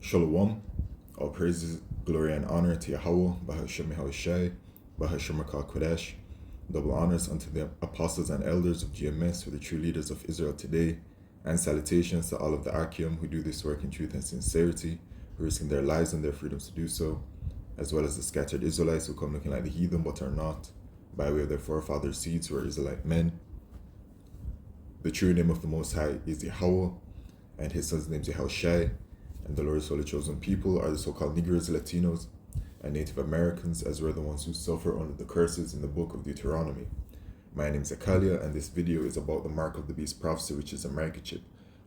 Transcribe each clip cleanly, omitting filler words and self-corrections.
Shalom. All praises, glory, and honor to Yahweh, Bahashem Yahushai, Bahashem Kodesh. Double honors unto the apostles and elders of GMS, who are the true leaders of Israel today, and salutations to all of the Akim who do this work in truth and sincerity, who risking their lives and their freedoms to do so, as well as the scattered Israelites who come looking like the heathen but are not, by way of their forefathers' seeds who are Israelite men. The true name of the Most High is Yahweh, and his son's name is Yahushai, and the Lord's holy chosen people are the so-called Negroes, Latinos, and Native Americans, as were the ones who suffer under the curses in the book of Deuteronomy. My name is Akalia, and this video is about the Mark of the Beast prophecy, which is a microchip.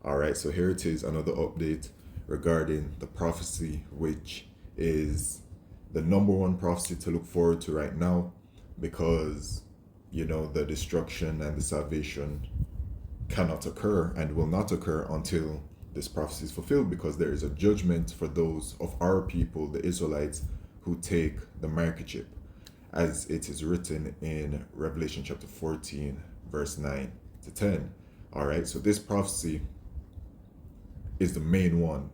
Alright, so here it is, another update regarding the prophecy, which is the number one prophecy to look forward to right now, because, you know, the destruction and the salvation cannot occur and will not occur until this prophecy is fulfilled, because there is a judgment for those of our people, the Israelites, who take the microchip, as it is written in Revelation chapter 14, verse 9 to 10. All right, so this prophecy is the main one,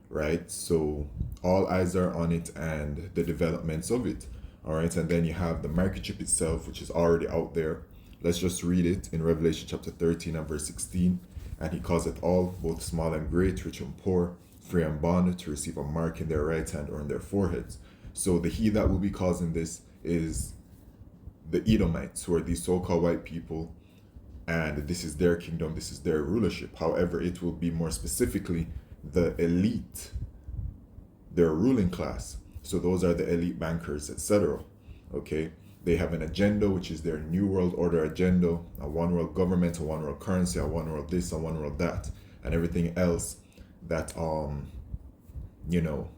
right? So all eyes are on it and the developments of it. All right, and then you have the microchip itself, which is already out there. Let's just read it in Revelation chapter 13 and verse 16. And he causeth all, both small and great, rich and poor, free and bond, to receive a mark in their right hand or in their foreheads. So the he that will be causing this is the Edomites, who are these so-called white people, and this is their kingdom, this is their rulership. However, it will be more specifically the elite, their ruling class. So those are the elite bankers, etc. Okay, they have an agenda, which is their New World Order agenda, a one world government, a one world currency, a one world this, a one world that, and everything else that you know,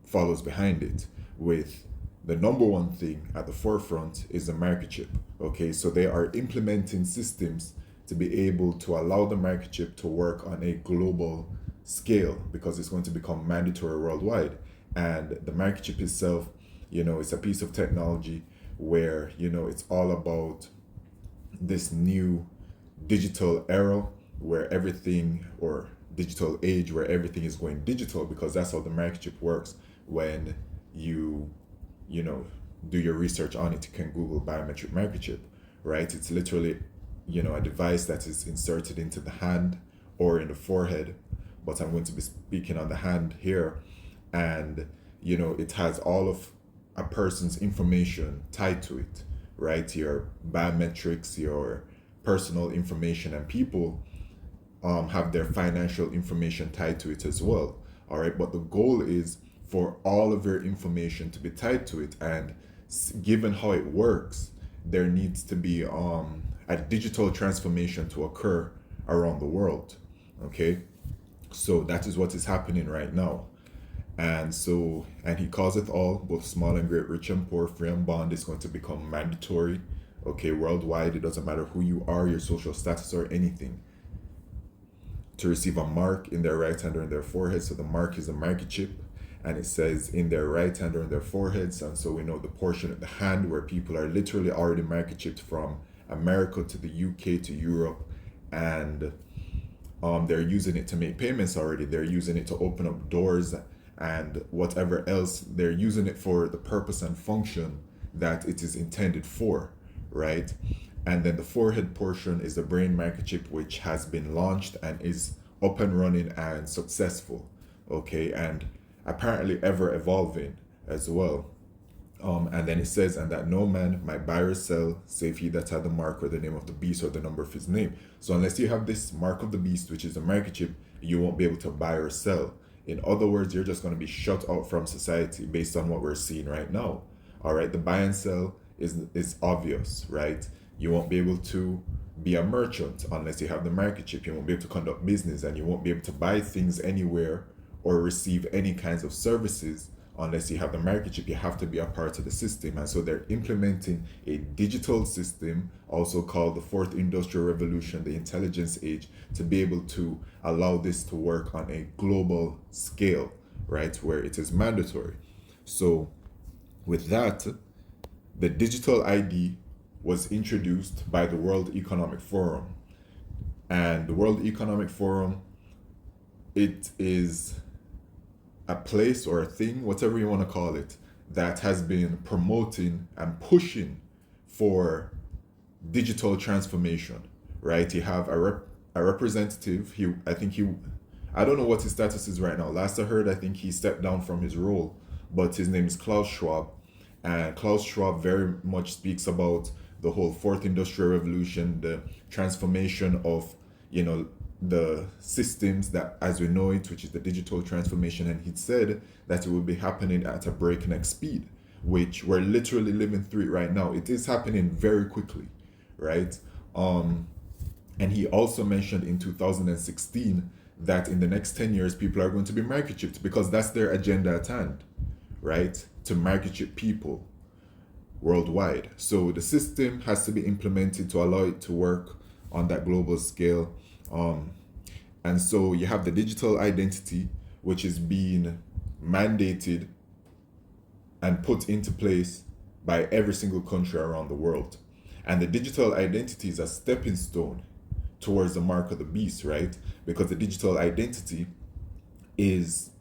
follows behind it, with the number one thing at the forefront is the microchip. Okay, so they are implementing systems to be able to allow the microchip to work on a global scale, because it's going to become mandatory worldwide. And the microchip itself, you know, it's a piece of technology where, you know, it's all about this new digital era where everything, or digital age where everything is going digital, because that's how the microchip works. When you know, do your research on it, you can Google biometric microchip, right? It's literally, you know, a device that is inserted into the hand or in the forehead, but I'm going to be speaking on the hand here. And, you know, it has all of a person's information tied to it, right? Your biometrics, your personal information, and people have their financial information tied to it as well. All right, but the goal is for all of your information to be tied to it, and given how it works, there needs to be a digital transformation to occur around the world. Okay, so that is what is happening right now. And so, and he causeth all, both small and great, rich and poor, free and bond, is going to become mandatory, okay, worldwide. It doesn't matter who you are, your social status, or anything, to receive a mark in their right hand or in their forehead. So the mark is a microchip, and it says in their right hand or in their foreheads. And so we know the portion of the hand where people are literally already microchipped, from America to the UK to Europe, and they're using it to make payments already. They're using it to open up doors and whatever else. They're using it for the purpose and function that it is intended for, right? And then the forehead portion is the brain microchip, which has been launched and is up and running and successful, okay, and apparently ever evolving as well. And then it says, and that no man might buy or sell, save he that had the mark or the name of the beast or the number of his name. So unless you have this mark of the beast, which is the microchip, you won't be able to buy or sell. In other words, you're just going to be shut out from society based on what we're seeing right now. All right, the buy and sell is obvious, right? You won't be able to be a merchant unless you have the microchip. You won't be able to conduct business, and you won't be able to buy things anywhere or receive any kinds of services unless you have the microchip. You have to be a part of the system. And so they're implementing a digital system, also called the fourth industrial revolution, the intelligence age, to be able to allow this to work on a global scale, right, where it is mandatory. So with that, the digital ID was introduced by the World Economic Forum. And the World Economic Forum, it is a place or a thing, whatever you want to call it, that has been promoting and pushing for digital transformation, right? You have a representative. I don't know what his status is right now. Last I heard, I think he stepped down from his role, but his name is Klaus Schwab, and Klaus Schwab very much speaks about the whole fourth industrial revolution, the transformation of, the systems that as we know it, which is the digital transformation. And he said that it will be happening at a breakneck speed, which we're literally living through it right now. It is happening very quickly, right? And he also mentioned in 2016 that in the next 10 years, people are going to be microchipped because that's their agenda at hand, right? To microchip people worldwide. So the system has to be implemented to allow it to work on that global scale. And so you have the digital identity, which is being mandated and put into place by every single country around the world. And the digital identity is a stepping stone towards the mark of the beast, right? Because the digital identity is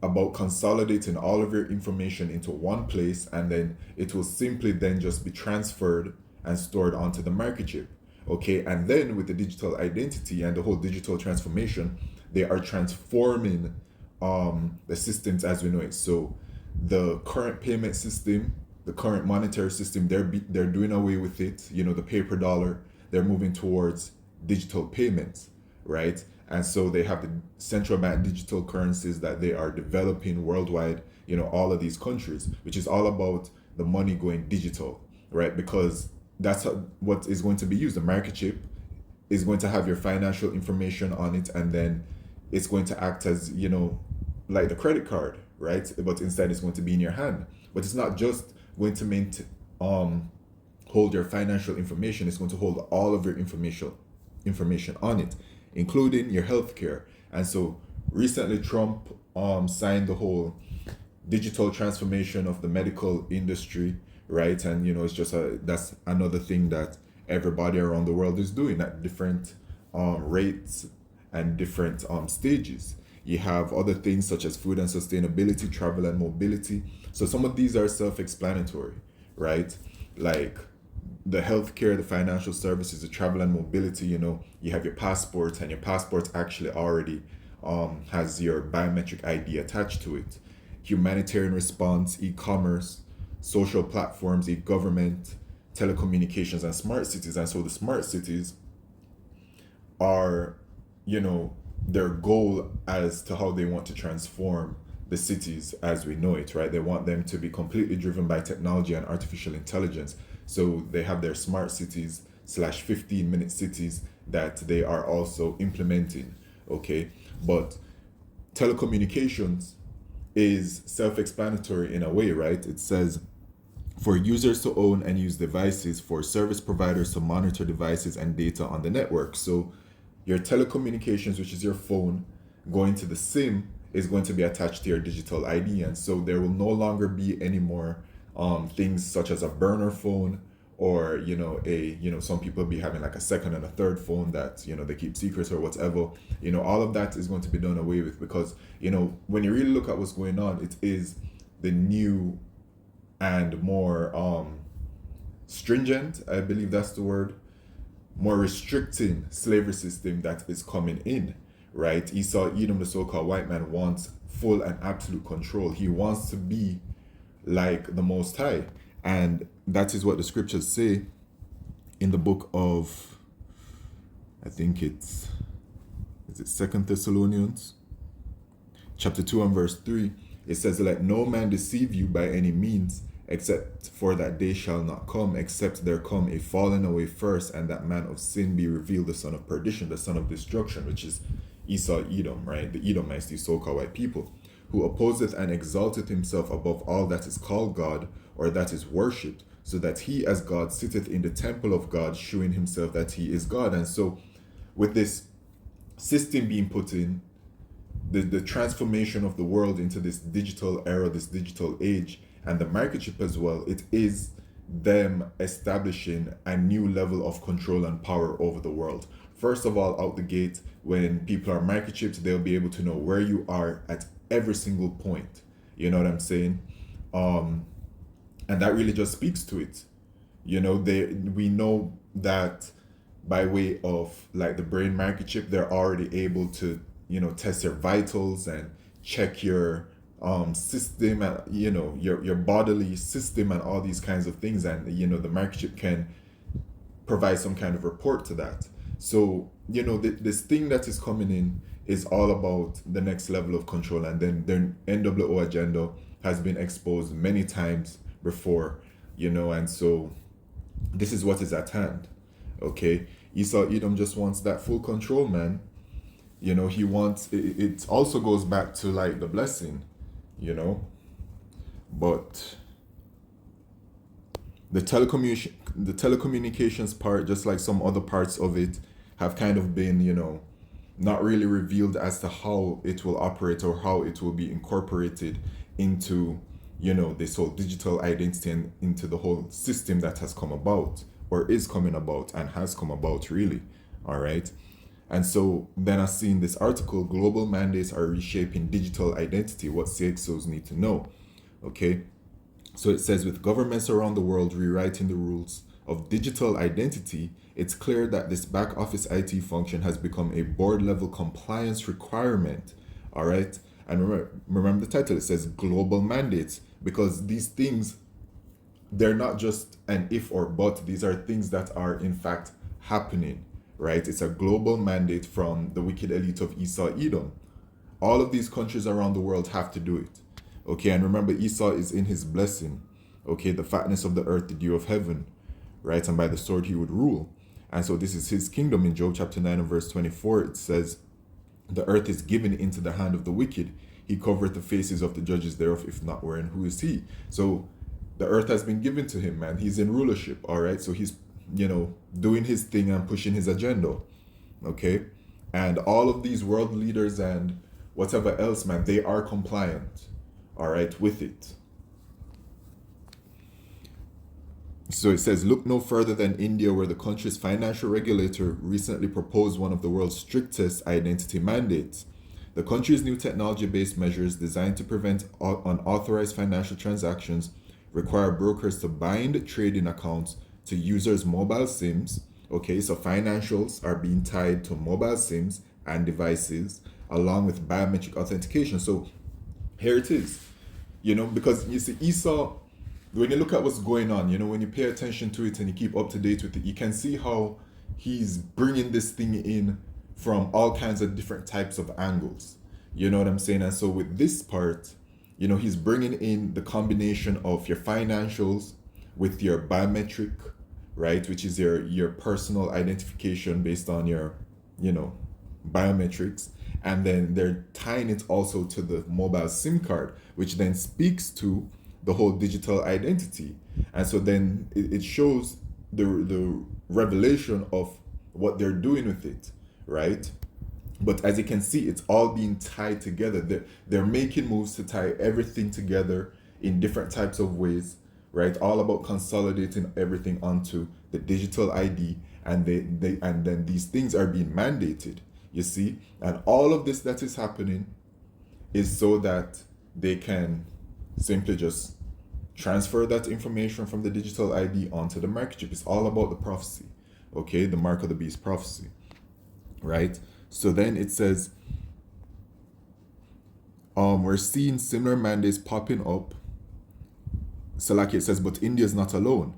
about consolidating all of your information into one place, and then it will simply then just be transferred and stored onto the microchip. Okay, and then with the digital identity and the whole digital transformation, they are transforming the systems as we know it. So the current payment system, the current monetary system, they're doing away with it. The paper dollar. They're moving towards digital payments, right? And so they have the central bank digital currencies that they are developing worldwide. All of these countries, which is all about the money going digital, right? Because that's what is going to be used. The microchip is going to have your financial information on it, and then it's going to act as, like the credit card, right? But instead it's going to be in your hand. But it's not just going to hold your financial information. It's going to hold all of your information on it, including your healthcare. And so recently Trump signed the whole digital transformation of the medical industry, right? And it's just that's another thing that everybody around the world is doing at different rates and different stages. You have other things such as food and sustainability, travel and mobility. So some of these are self-explanatory, right? Like the healthcare, the financial services, the travel and mobility. You have your passport, and your passport actually already has your biometric ID attached to it. Humanitarian response, e-commerce, social platforms, e-government, telecommunications, and smart cities. And so the smart cities are, their goal as to how they want to transform the cities as we know it, right? They want them to be completely driven by technology and artificial intelligence. So they have their smart cities / 15-minute cities that they are also implementing, okay? But telecommunications is self-explanatory in a way, right? It says, for users to own and use devices, for service providers to monitor devices and data on the network. So your telecommunications, which is your phone, going to the SIM, is going to be attached to your digital ID. And so there will no longer be any more things such as a burner phone, or some people be having like a second and a third phone that they keep secrets or whatever. All of that is going to be done away with, because when you really look at what's going on, it is the new and more stringent, I believe that's the word, more restricting slavery system that is coming in, right? Esau Edom, the so-called white man, wants full and absolute control. He wants to be like the Most High. And that is what the scriptures say in the book of, I think is it 2 Thessalonians? Chapter 2 and verse 3. It says, let no man deceive you by any means, except for that day shall not come, except there come a falling away first, and that man of sin be revealed, the son of perdition, the son of destruction, which is Esau Edom, right? The Edomites, these so-called white people, who opposeth and exalteth himself above all that is called God, or that is worshipped, so that he as God sitteth in the temple of God, shewing himself that he is God. And so with this system being put in, the transformation of the world into this digital era, this digital age, and the microchip as well, it is them establishing a new level of control and power over the world. first of all, out the gate, when people are microchipped, they'll be able to know where you are at every single point. You know what I'm saying? Um, and that really just speaks to it. We know that by way of like the brain microchip, they're already able to, test your vitals and check your system, and your bodily system and all these kinds of things, and the microchip can provide some kind of report to that. So this thing that is coming in is all about the next level of control, and then their NWO agenda has been exposed many times before, and so this is what is at hand. Okay, Esau Edom just wants that full control, man. He wants it also goes back to like the blessing, but the telecommunications part, just like some other parts of it, have kind of been, not really revealed as to how it will operate or how it will be incorporated into, this whole digital identity and into the whole system that has come about or is coming about and has come about, really. All right. And so then I see in this article, global mandates are reshaping digital identity, what CXOs need to know. Okay. So it says, with governments around the world rewriting the rules of digital identity, it's clear that this back office IT function has become a board level compliance requirement. All right. And remember the title, it says global mandates, because these things, they're not just an if or but, these are things that are in fact happening, right? It's a global mandate from the wicked elite of Esau Edom. All of these countries around the world have to do it. Okay, and remember, Esau is in his blessing. Okay, the fatness of the earth, the dew of heaven, right? And by the sword he would rule. And so this is his kingdom. In Job chapter 9 and verse 24, it says, the earth is given into the hand of the wicked. He covereth the faces of the judges thereof, if not wherein, who is he? So the earth has been given to him, man. He's in rulership, all right? So he's, doing his thing and pushing his agenda, okay? And all of these world leaders and whatever else, man, they are compliant, all right, with it. So it says, look no further than India, where the country's financial regulator recently proposed one of the world's strictest identity mandates. The country's new technology-based measures designed to prevent unauthorized financial transactions require brokers to bind trading accounts to users' mobile SIMs. Okay, so financials are being tied to mobile SIMs and devices, along with biometric authentication. So here it is, because you see, Esau, when you look at what's going on, when you pay attention to it and you keep up to date with it, you can see how he's bringing this thing in from all kinds of different types of angles. You know what I'm saying? And so with this part, he's bringing in the combination of your financials with your biometric, right, which is your personal identification based on your, biometrics. And then they're tying it also to the mobile SIM card, which then speaks to the whole digital identity. And so then it shows the revelation of what they're doing with it, right? But as you can see, it's all being tied together. They're making moves to tie everything together in different types of ways, right? All about consolidating everything onto the digital ID, and and then these things are being mandated, you see? And all of this that is happening is so that they can simply just transfer that information from the digital ID onto the microchip. It's all about the prophecy, okay? The mark of the beast prophecy, right? So then it says, we're seeing similar mandates popping up. So like it says, but India is not alone.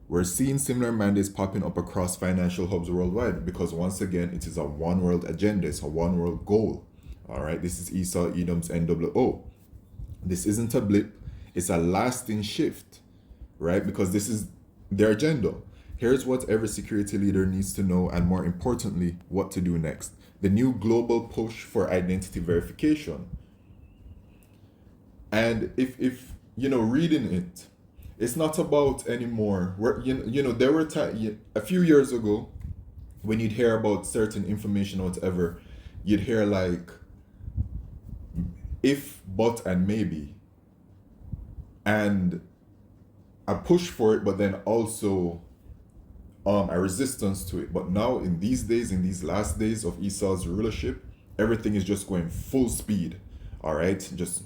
We're seeing similar mandates popping up across financial hubs worldwide, because once again, it is a one world agenda. It's a one world goal. All right, this is Esau Edom's NWO. This isn't a blip. It's a lasting shift, right? Because this is their agenda. Here's what every security leader needs to know, and more importantly, what to do next. The new global push for identity verification. And if reading it, it's not about anymore. There were a few years ago, when you'd hear about certain information or whatever, you'd hear like if, but, and maybe, and a push for it, but then also a resistance to it. But now in these days, in these last days of Esau's rulership, everything is just going full speed. All right, just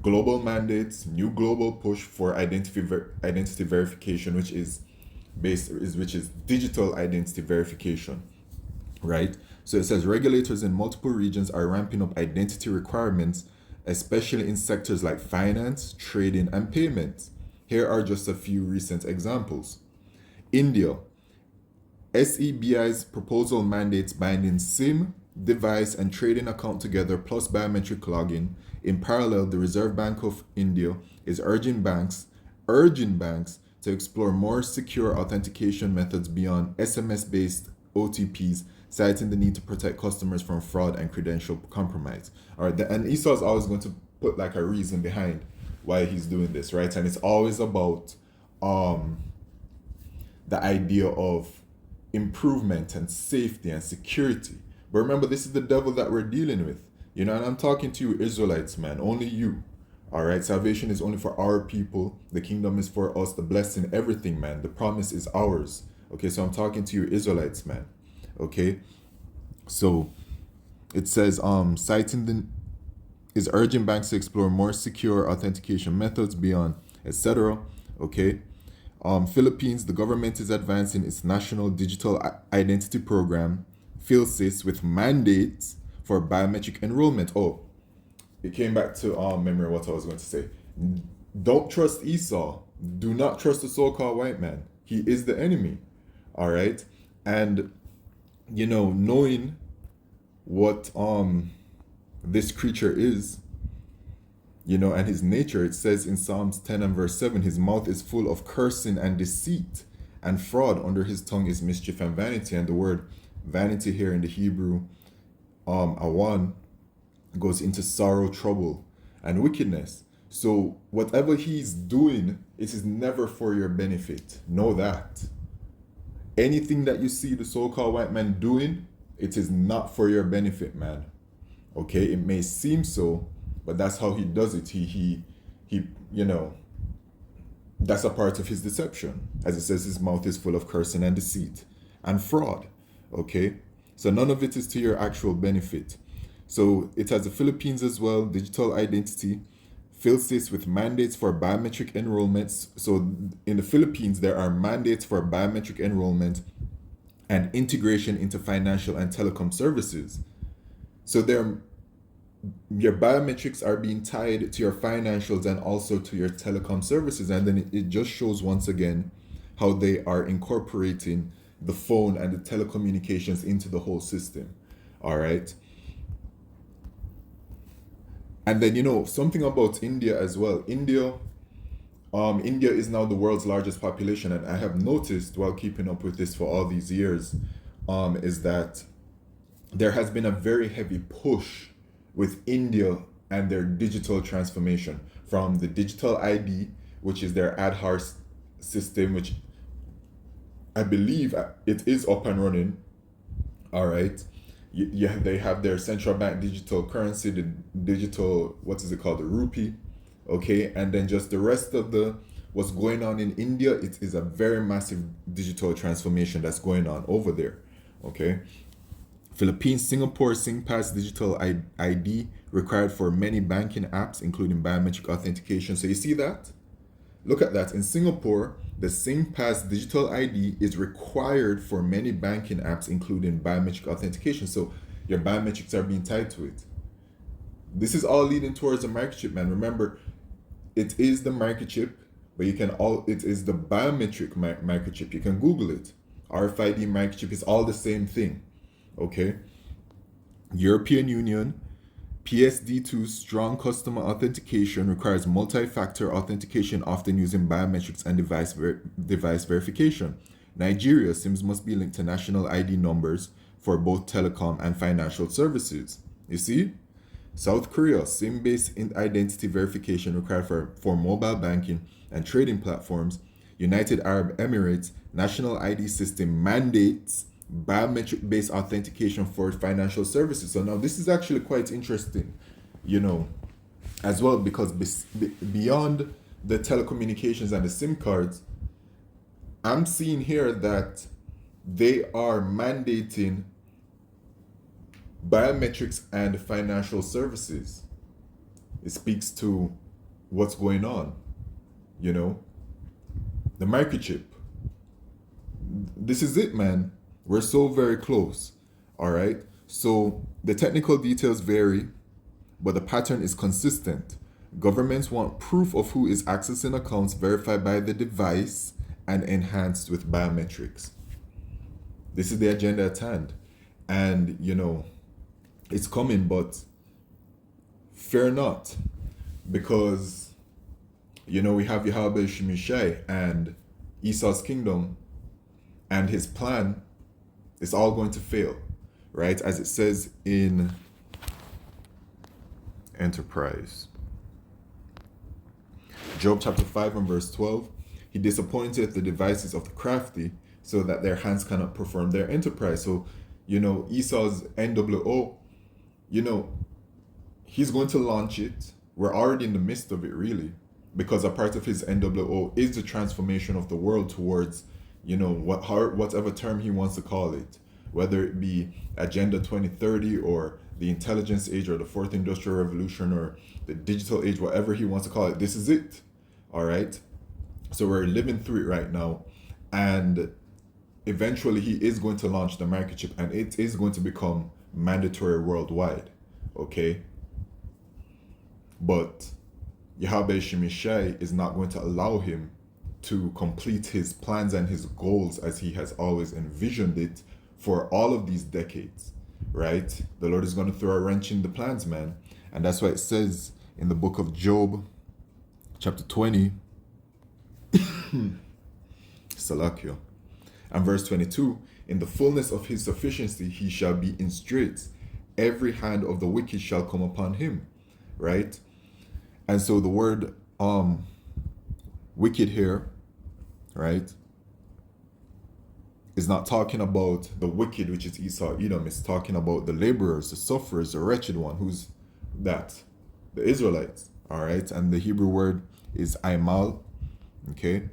global mandates, new global push for identity verification, which is digital identity verification, right? So it says regulators in multiple regions are ramping up identity requirements, especially in sectors like finance, trading, and payments. Here are just a few recent examples. India, SEBI's proposal mandates binding SIM, device, and trading account together plus biometric login. In parallel, the Reserve Bank of India is urging banks to explore more secure authentication methods beyond SMS-based OTPs, citing the need to protect customers from fraud and credential compromise. All right, and Esau is always going to put like a reason behind why he's doing this, right? And it's always about the idea of improvement and safety and security. But remember, this is the devil that we're dealing with. You know, and I'm talking to you Israelites, man, only you. All right, salvation is only for our people. The kingdom is for us. The blessing, everything, man. The promise is ours. Okay, so I'm talking to you Israelites, man. Okay, so it says, is urging banks to explore more secure authentication methods beyond, etc. Okay. Philippines, the government is advancing its national digital identity program, PhilSys, with mandates for biometric enrollment. Oh, it came back to memory what I was going to say. Don't trust Esau. Do not trust the so-called white man. He is the enemy. All right. And, you know, knowing what this creature is, you know, and his nature, it says in Psalms 10 and verse 7, his mouth is full of cursing and deceit, and fraud under his tongue is mischief and vanity. And the word vanity here in the Hebrew, awan, goes into sorrow, trouble, and wickedness. So whatever he's doing, it is never for your benefit. Know that. Anything that you see the so-called white man doing, it is not for your benefit, man. Okay, it may seem so, but that's how he does it. He you know, that's a part of his deception. As it says, his mouth is full of cursing and deceit and fraud. Okay, so none of it is to your actual benefit. So it has the Philippines as well, digital identity, PhilSys with mandates for biometric enrollments. So in the Philippines, there are mandates for biometric enrollment and integration into financial and telecom services. So your biometrics are being tied to your financials and also to your telecom services. And then it just shows once again how they are incorporating the phone and the telecommunications into the whole system. All right. And then, you know, something about India as well. India is now the world's largest population. And I have noticed while keeping up with this for all these years, is that there has been a very heavy push with India and their digital transformation from the digital ID, which is their Aadhaar system, which I believe it is up and running. All right. They have their central bank digital currency, the digital, what is it called? The rupee. Okay. And then just the rest of what's going on in India, it is a very massive digital transformation that's going on over there. Okay. Philippines, Singapore, SingPass digital ID required for many banking apps, including biometric authentication. So you see that? Look at that. In Singapore, the SingPass digital ID is required for many banking apps, including biometric authentication. So your biometrics are being tied to it. This is all leading towards a microchip, man. Remember, it is the microchip, but it is the biometric microchip. You can Google it. RFID microchip is all the same thing. Okay. European Union, PSD2 strong customer authentication requires multi-factor authentication, often using biometrics and device verification. Nigeria, SIMs must be linked to national ID numbers for both telecom and financial services. You see? South Korea, SIM-based identity verification required for mobile banking and trading platforms. United Arab Emirates, national ID system mandates biometric-based authentication for financial services. So now this is actually quite interesting, you know, as well, because beyond the telecommunications and the SIM cards, I'm seeing here that they are mandating biometrics and financial services. It speaks to what's going on, you know. The microchip. This is it, man. We're so very close. All right. So the technical details vary, but the pattern is consistent. Governments want proof of who is accessing accounts verified by the device and enhanced with biometrics. This is the agenda at hand. And, you know, it's coming, but fear not. Because, you know, we have Yahweh Shemishai and Esau's kingdom, and his plan is all going to fail, right? As it says in Enterprise. Job chapter 5 and verse 12. He disappointeth the devices of the crafty so that their hands cannot perform their enterprise. So, you know, Esau's NWO, you know, he's going to launch it. We're already in the midst of it, really, because a part of his NWO is the transformation of the world towards, you know, whatever term he wants to call it, whether it be Agenda 2030 or the intelligence age or the fourth industrial revolution or the digital age, whatever he wants to call it. This is it. All right. So we're living through it right now. And eventually he is going to launch the microchip, and it is going to become mandatory worldwide. Okay. But Yahweh Shemishai is not going to allow him to complete his plans and his goals as he has always envisioned it for all of these decades, right? The Lord is going to throw a wrench in the plans, man. And that's why it says in the book of Job, chapter 20, Salakio, and verse 22, in the fullness of his sufficiency he shall be in straits. Every hand of the wicked shall come upon him, right? And so the word wicked here, right, is not talking about the wicked, which is Esau, Edom. It's talking about the laborers, the sufferers, the wretched one. Who's that? The Israelites, all right? And the Hebrew word is aimal, okay?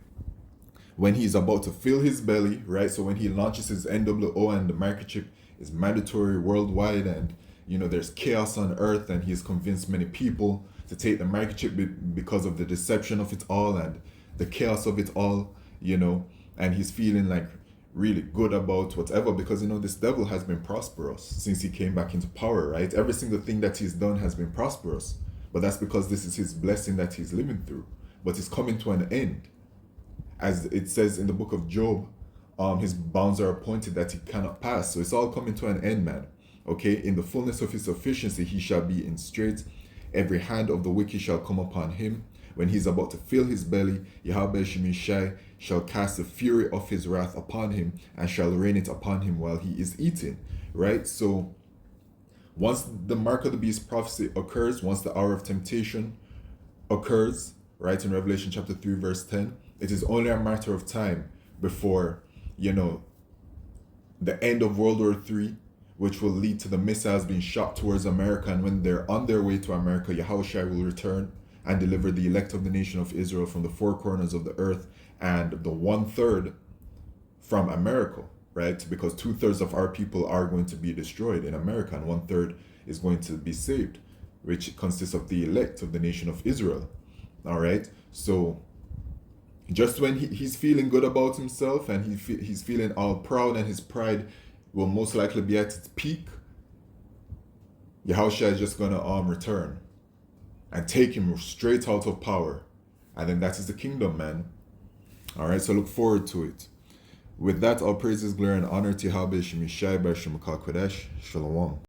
When he's about to fill his belly, right? So when he launches his NWO and the microchip is mandatory worldwide, and, you know, there's chaos on earth, and he's convinced many people to take the microchip because of the deception of it all and the chaos of it all, you know, and he's feeling like really good about whatever, because, you know, this devil has been prosperous since he came back into power, right? Every single thing that he's done has been prosperous, but that's because this is his blessing that he's living through. But it's coming to an end. As it says in the book of Job, his bounds are appointed that he cannot pass. So it's all coming to an end, man. Okay, in the fullness of his sufficiency he shall be in straits. Every hand of the wicked shall come upon him. When he's about to fill his belly, Yahweh Shemishai shall cast the fury of his wrath upon him and shall rain it upon him while he is eating. Right? So once the mark of the beast prophecy occurs, once the hour of temptation occurs, right, in Revelation chapter 3 verse 10, it is only a matter of time before, you know, the end of World War III, which will lead to the missiles being shot towards America. And when they're on their way to America, Yahushua will return and deliver the elect of the nation of Israel from the four corners of the earth, and the 1/3 from America, right? Because 2/3 of our people are going to be destroyed in America, and 1/3 is going to be saved, which consists of the elect of the nation of Israel. All right. So just when he's feeling good about himself and he's feeling all proud, and his pride will most likely be at its peak, Yahushua is just gonna return and take him straight out of power, and then that is the kingdom, man. All right, so look forward to it. With that, all praises, glory, and honor to Yahweh Shemishai Bar Shemukal Kodesh. Shalom.